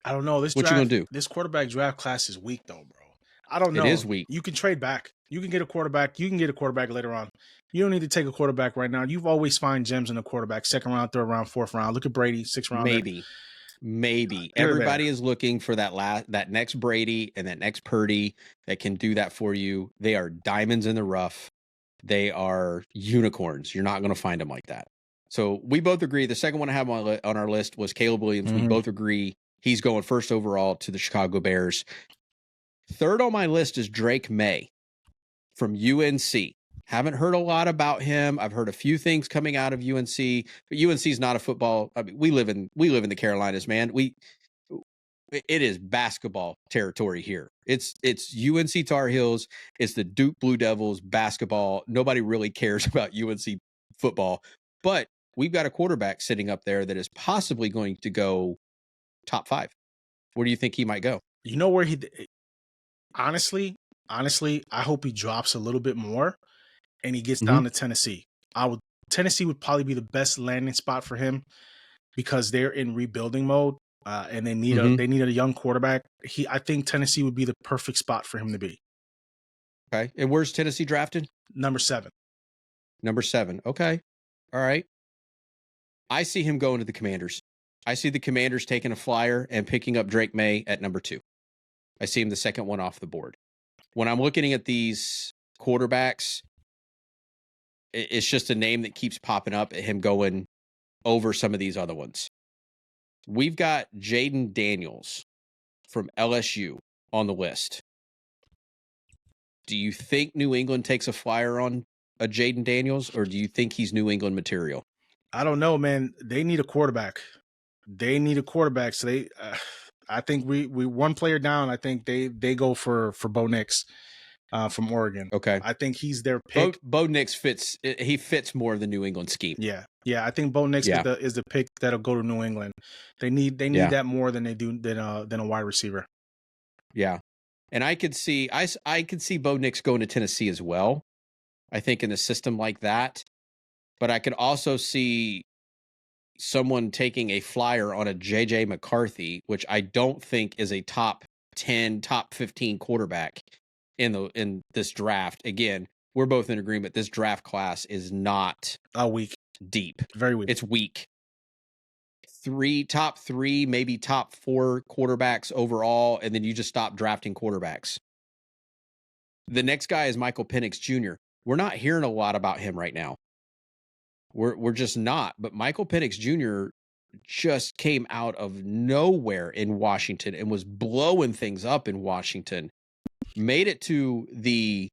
I don't know. What you gonna do? This quarterback draft class is weak, though, bro. I don't know. It is weak. You can trade back. You can get a quarterback. You can get a quarterback later on. You don't need to take a quarterback right now. You've always find gems in a quarterback, 2nd round, 3rd round, 4th round. Look at Brady, 6th round. Maybe. Everybody is looking for that next Brady and that next Purdy that can do that for you. They are diamonds in the rough. They are unicorns. You're not going to find them like that. So we both agree. The second one I have on our list was Caleb Williams. We both agree he's going 1st overall to the Chicago Bears. 3rd on my list is Drake May from UNC. Haven't heard a lot about him. I've heard a few things coming out of UNC, but UNC is not a football. I mean, we live in the Carolinas, man. It is basketball territory here. It's UNC Tar Heels. It's the Duke Blue Devils basketball. Nobody really cares about UNC football, but we've got a quarterback sitting up there that is possibly going to go top 5. Where do you think he might go? You know where honestly, I hope he drops a little bit more and he gets down to Tennessee. Tennessee would probably be the best landing spot for him because they're in rebuilding mode and they need a young quarterback. I think Tennessee would be the perfect spot for him to be. Okay. And where's Tennessee drafted? Number 7. Number 7. Okay. All right. I see him going to the Commanders. I see the Commanders taking a flyer and picking up Drake May at number 2. I see him the second one off the board. When I'm looking at these quarterbacks, it's just a name that keeps popping up at him going over some of these other ones. We've got Jaden Daniels from LSU on the list. Do you think New England takes a flyer on a Jaden Daniels, or do you think he's New England material? I don't know, man. They need a quarterback. So I think we one player down. I think they go for Bo Nix from Oregon. Okay. I think he's their pick. Bo Nix fits. He fits more of the New England scheme. Yeah. I think Bo Nix is the pick that'll go to New England. They need that more than they do than a wide receiver. Yeah, and I could see Bo Nix going to Tennessee as well. I think in a system like that, but I could also see someone taking a flyer on a JJ McCarthy, which I don't think is a top 10, top 15 quarterback in this draft. Again, we're both in agreement. This draft class is not weak, deep, very weak. It's weak. Top 3, maybe top 4 quarterbacks overall, and then you just stop drafting quarterbacks. The next guy is Michael Penix Jr. We're not hearing a lot about him right now. We're just not. But Michael Penix Jr. just came out of nowhere in Washington and was blowing things up in Washington. Made it to the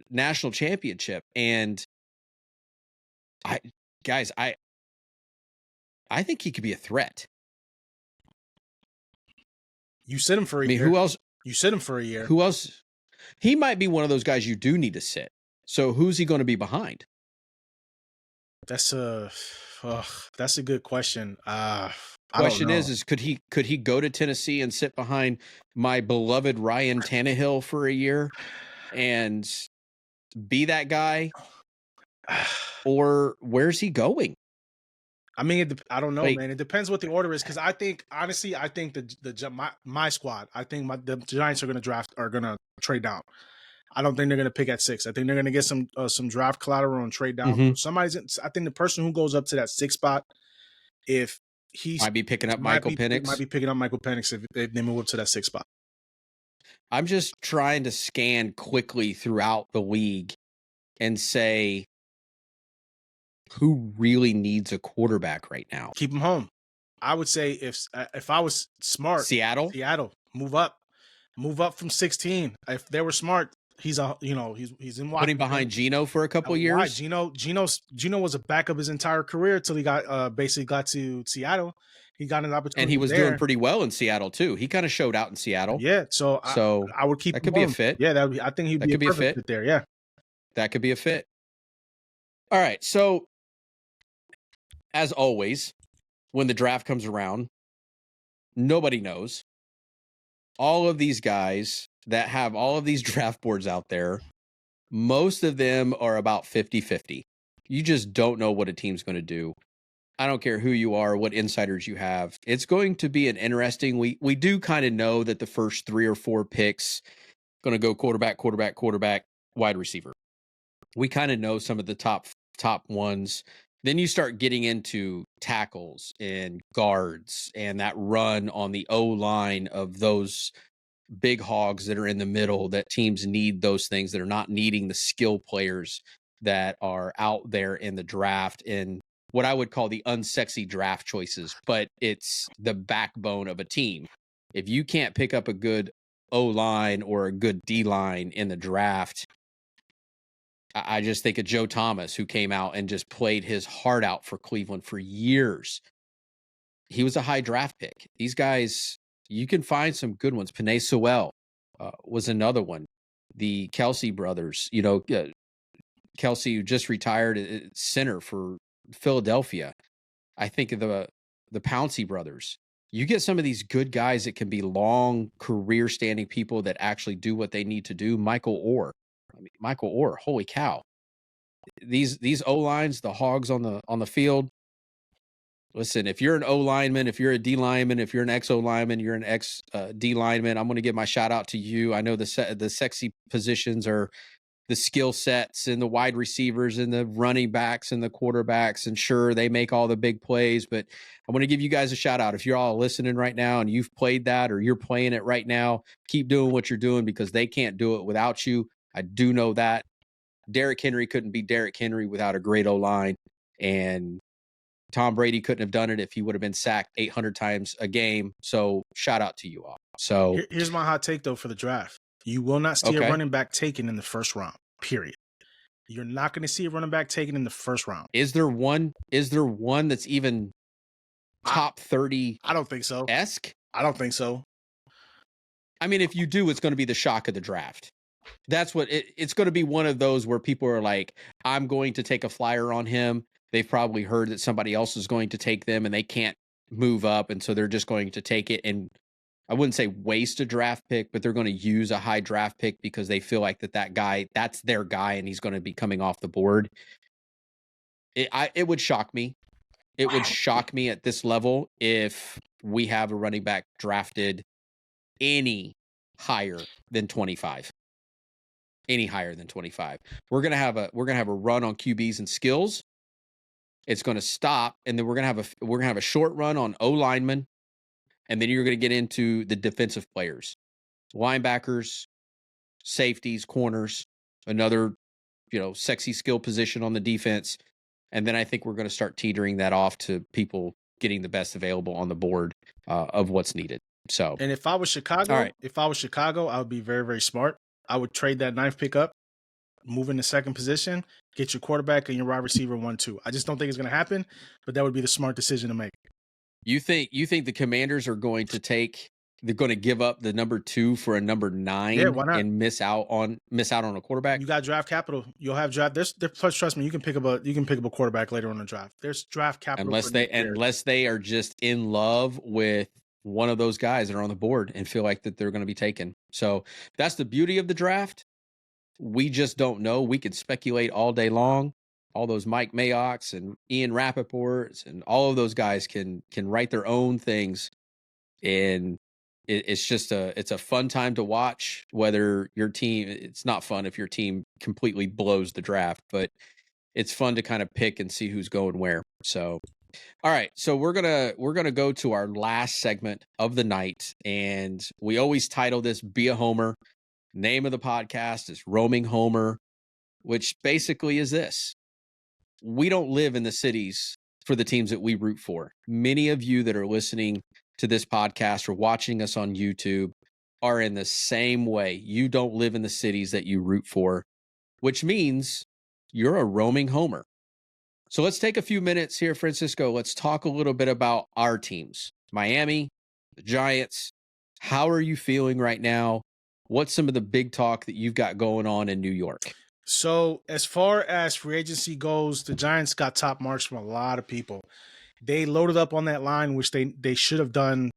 national championship, and I think he could be a threat. You sit him for a year. Who else? You sit him for a year. Who else? He might be one of those guys you do need to sit. So who's he going to be behind? That's a good question. Question is could he go to Tennessee and sit behind my beloved Ryan Tannehill for a year and be that guy? Or where's he going? I mean, I don't know, man. It depends what the order is, because I think my squad. I think the Giants are going to trade down. I don't think they're going to pick at 6. I think they're going to get some draft collateral and trade down. I think the person who goes up to that 6 spot, if he might be picking up Michael Penix. Might be picking up Michael Penix if they move up to that 6 spot. I'm just trying to scan quickly throughout the league and say, who really needs a quarterback right now? Keep him home. I would say if I was smart, Seattle, move up from 16. If they were smart, he's in Washington. Putting behind Geno for a couple of years. Why? Geno was a backup his entire career until he got to Seattle. He got an opportunity, and he was doing pretty well in Seattle too. He kind of showed out in Seattle. Yeah, so I would keep. That could be a fit. Yeah, I think he'd be a perfect fit there. Yeah, that could be a fit. All right, so as always, when the draft comes around, nobody knows. All of these guys that have all of these draft boards out there, most of them are about 50-50. You just don't know what a team's going to do. I don't care who you are, what insiders you have. It's going to be an interesting. We do kind of know that the first 3 or 4 picks going to go quarterback, wide receiver. We kind of know some of the top ones. Then you start getting into tackles and guards and that run on the O-line of those big hogs that are in the middle, that teams need those things that are not needing the skill players that are out there in the draft in what I would call the unsexy draft choices, but it's the backbone of a team. If you can't pick up a good O-line or a good D-line in the draft, I just think of Joe Thomas, who came out and just played his heart out for Cleveland for years. He was a high draft pick. These guys, you can find some good ones. Penei Sewell was another one. The Kelsey brothers, Kelsey, who just retired at center for Philadelphia. I think of the Pouncey brothers. You get some of these good guys that can be long career standing people that actually do what they need to do. Michael Orr, holy cow. These O-lines, the hogs on the field. Listen, if you're an O lineman, if you're a D lineman, if you're an ex O lineman, you're an ex D lineman, I'm going to give my shout out to you. I know the sexy positions are the skill sets and the wide receivers and the running backs and the quarterbacks. And sure, they make all the big plays, but I want to give you guys a shout out. If you're all listening right now and you've played that or you're playing it right now, keep doing what you're doing because they can't do it without you. I do know that. Derrick Henry couldn't be Derrick Henry without a great O-line. And Tom Brady couldn't have done it if he would have been sacked 800 times a game. So shout out to you all. So here's my hot take though for the draft. You will not see a running back taken in the first round, period. You're not going to see a running back taken in the first round. Is there one that's even top 30? I don't think so. Esque? I don't think so. I mean, if you do, it's going to be the shock of the draft. That's what it's going to be, one of those where people are like, I'm going to take a flyer on him. They've probably heard that somebody else is going to take them and they can't move up. And so they're just going to take it. And I wouldn't say waste a draft pick, but they're going to use a high draft pick because they feel like that guy, that's their guy and he's going to be coming off the board. It would shock me. It would shock me at this level if we have a running back drafted any higher than 25. Any higher than 25. We're gonna have a run on QBs and skills. It's going to stop, and then we're gonna have a short run on O linemen, and then you're going to get into the defensive players, linebackers, safeties, corners, another sexy skill position on the defense, and then I think we're going to start teetering that off to people getting the best available on the board of what's needed. So, and if I was Chicago, I would be very, very smart. I would trade that 9th pick up, move in the second position, get your quarterback and your wide receiver 1-2. I just don't think it's going to happen, but that would be the smart decision to make. You think the Commanders are going to give up the number 2 for a number 9 and miss out on a quarterback? You got draft capital. You'll have draft. Plus, trust me, you can pick up a quarterback later on the draft. There's draft capital. Unless they are just in love with one of those guys that are on the board and feel like that they're going to be taken. So that's the beauty of the draft. We just don't know. We could speculate all day long. All those Mike Mayocks and Ian Rappaports and all of those guys can write their own things. And it's a fun time to watch, whether your team, it's not fun if your team completely blows the draft, but it's fun to kind of pick and see who's going where. So, all right. So we're going to go to our last segment of the night, and we always title this Be a Homer. Name of the podcast is Roaming Homer, which basically is this. We don't live in the cities for the teams that we root for. Many of you that are listening to this podcast or watching us on YouTube are in the same way. You don't live in the cities that you root for, which means you're a roaming homer. So let's take a few minutes here, Francisco. Let's talk a little bit about our teams. Miami, the Giants. How are you feeling right now? What's some of the big talk that you've got going on in New York? So as far as free agency goes, the Giants got top marks from a lot of people. They loaded up on that line, which they should have done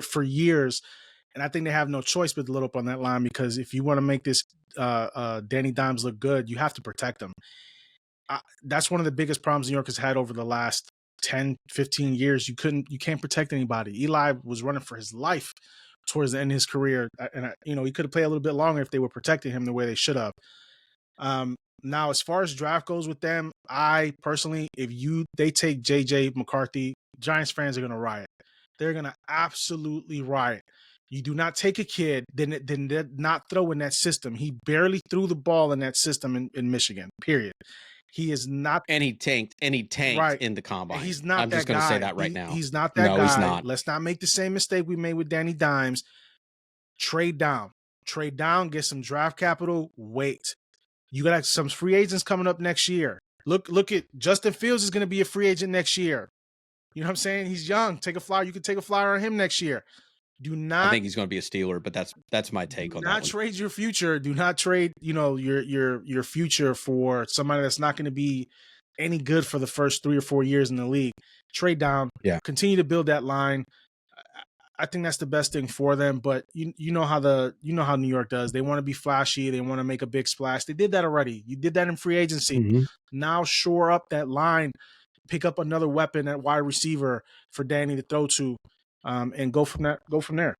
for years. And I think they have no choice but to load up on that line because if you want to make this Danny Dimes look good, you have to protect him. That's one of the biggest problems New York has had over the last 10, 15 years. You can't protect anybody. Eli was running for his life towards the end of his career. And, he could have played a little bit longer if they were protecting him the way they should have. Now, as far as draft goes with them, I personally, they take JJ McCarthy, Giants fans are going to riot. They're going to absolutely riot. You do not take a kid, then not throw in that system. He barely threw the ball in that system in Michigan, period. He is not. And he tanked right in the combine. He's not I'm that just going to say that right now. He's not that guy. He's not. Let's not make the same mistake we made with Danny Dimes. Trade down, get some draft capital, wait. You got some free agents coming up next year. Look at Justin Fields is going to be a free agent next year. You know what I'm saying? He's young. Take a flyer. You can take a flyer on him next year. I think he's going to be a Steeler, but that's my take on that. Do not trade your future. Do not trade, your future for somebody that's not going to be any good for the first 3 or 4 years in the league. trade down, Yeah. continue to build that line. I think that's the best thing for them. But you know how New York does. They want to be flashy. They want to make a big splash. They did that already. You did that in free agency. Mhm. Now shore up that line, pick up another weapon at wide receiver for Danny to throw to, and go from there. Go from there.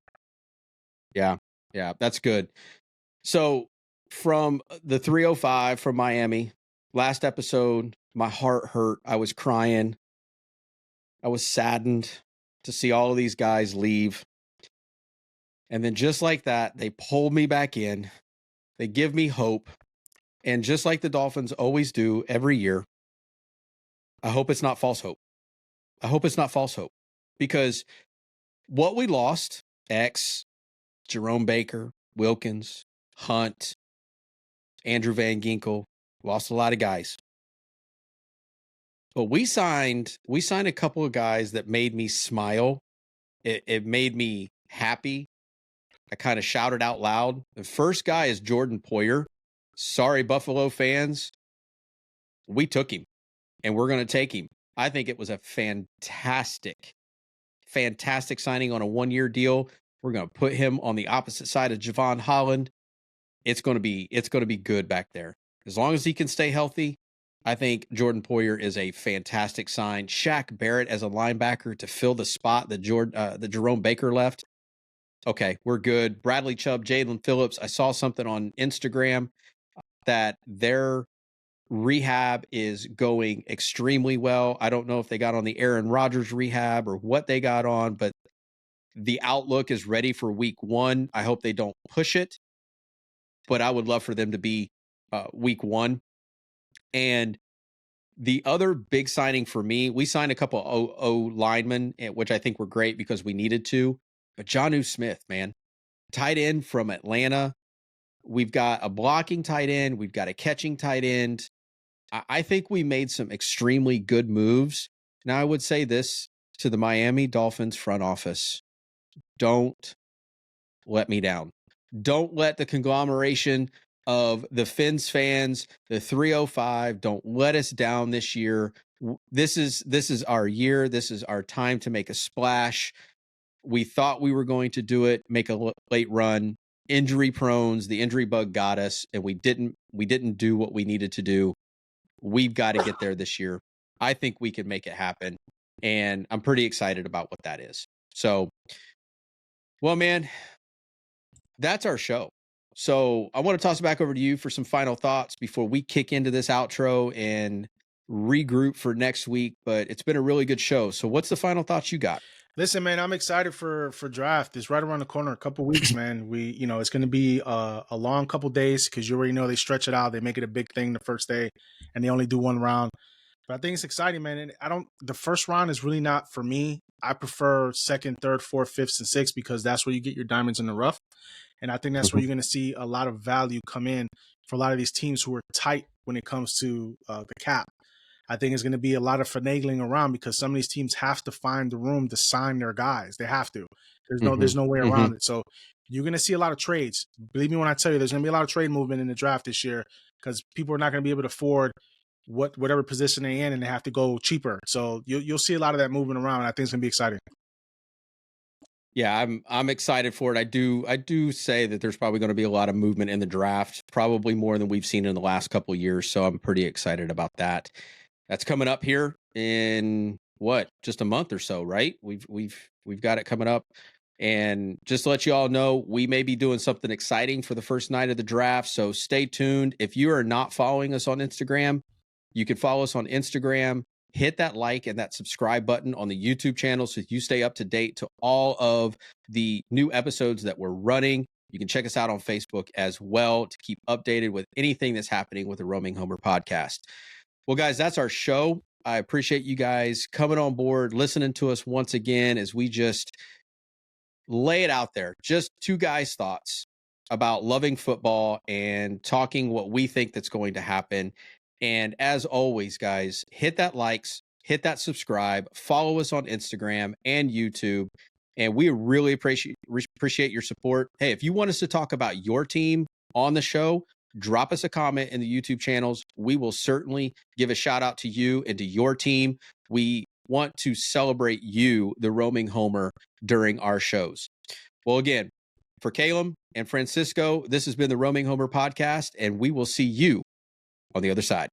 Yeah. Yeah. That's good. So from the 305 from Miami, last episode, my heart hurt. I was crying. I was saddened to see all of these guys leave. And then just like that, they pulled me back in. They give me hope. And just like the Dolphins always do every year, I hope it's not false hope. I hope it's not false hope. Because what we lost, X, Jerome Baker, Wilkins, Hunt, Andrew Van Ginkel, lost a lot of guys. But we signed a couple of guys that made me smile. It made me happy. I kind of shouted out loud. The first guy is Jordan Poyer. Sorry, Buffalo fans. We took him, and we're going to take him. I think it was a fantastic signing on a one-year deal. We're going to put him on the opposite side of Javon Holland. It's going to be good back there. As long as he can stay healthy, I think Jordan Poyer is a fantastic sign. Shaq Barrett as a linebacker to fill the spot that Jerome Baker left. Okay, we're good. Bradley Chubb, Jalen Phillips. I saw something on Instagram that their rehab is going extremely well. I don't know if they got on the Aaron Rodgers rehab or what they got on, but the outlook is ready for week 1. I hope they don't push it, but I would love for them to be week 1. And the other big signing for me, we signed a couple of O linemen, which I think were great because we needed to. But Jonnu Smith, man, tight end from Atlanta. We've got a blocking tight end. We've got a catching tight end. I think we made some extremely good moves. Now, I would say this to the Miami Dolphins front office. Don't let me down. Don't let the conglomeration of the Fins fans, the 305, don't let us down this year. This is our year. This is our time to make a splash. We thought we were going to do it, make a late run. Injury prones, the injury bug got us, and we didn't do what we needed to do. We've got to get there this year. I think we can make it happen, and I'm pretty excited about what that is. So, well, man, that's our show. So I want to toss it back over to you for some final thoughts before we kick into this outro and regroup for next week. But it's been a really good show. So what's the final thoughts you got? Listen, man, I'm excited for draft. It's right around the corner, a couple weeks, man. It's going to be a long couple days because you already know they stretch it out. They make it a big thing the first day, and they only do one round. But I think it's exciting, man. And the first round is really not for me. I prefer second, third, fourth, fifth, and sixth because that's where you get your diamonds in the rough. And I think that's where you're going to see a lot of value come in for a lot of these teams who are tight when it comes to the cap. I think it's going to be a lot of finagling around because some of these teams have to find the room to sign their guys. They have to. There's no way around it. So you're going to see a lot of trades. Believe me when I tell you, there's going to be a lot of trade movement in the draft this year because people are not going to be able to afford whatever position they're in, and they have to go cheaper. So you'll see a lot of that moving around. I think it's going to be exciting. Yeah, I'm excited for it. I do say that there's probably going to be a lot of movement in the draft, probably more than we've seen in the last couple of years. So I'm pretty excited about that. That's coming up here in just a month or so, right? We've got it coming up. And just to let you all know, we may be doing something exciting for the first night of the draft. So stay tuned. If you are not following us on Instagram, you can follow us on Instagram. Hit that like and that subscribe button on the YouTube channel so you stay up to date to all of the new episodes that we're running. You can check us out on Facebook as well to keep updated with anything that's happening with the Roaming Homer podcast. Well, guys, that's our show. I appreciate you guys coming on board, listening to us once again as we just lay it out there. Just two guys' thoughts about loving football and talking what we think that's going to happen. And as always, guys, hit that likes, hit that subscribe, follow us on Instagram and YouTube. And we really appreciate your support. Hey, if you want us to talk about your team on the show, drop us a comment in the YouTube channels. We will certainly give a shout out to you and to your team. We want to celebrate you, the roaming homer, during our shows. Well, again, for Caleb and Francisco, this has been the Roaming Homer podcast, and we will see you on the other side.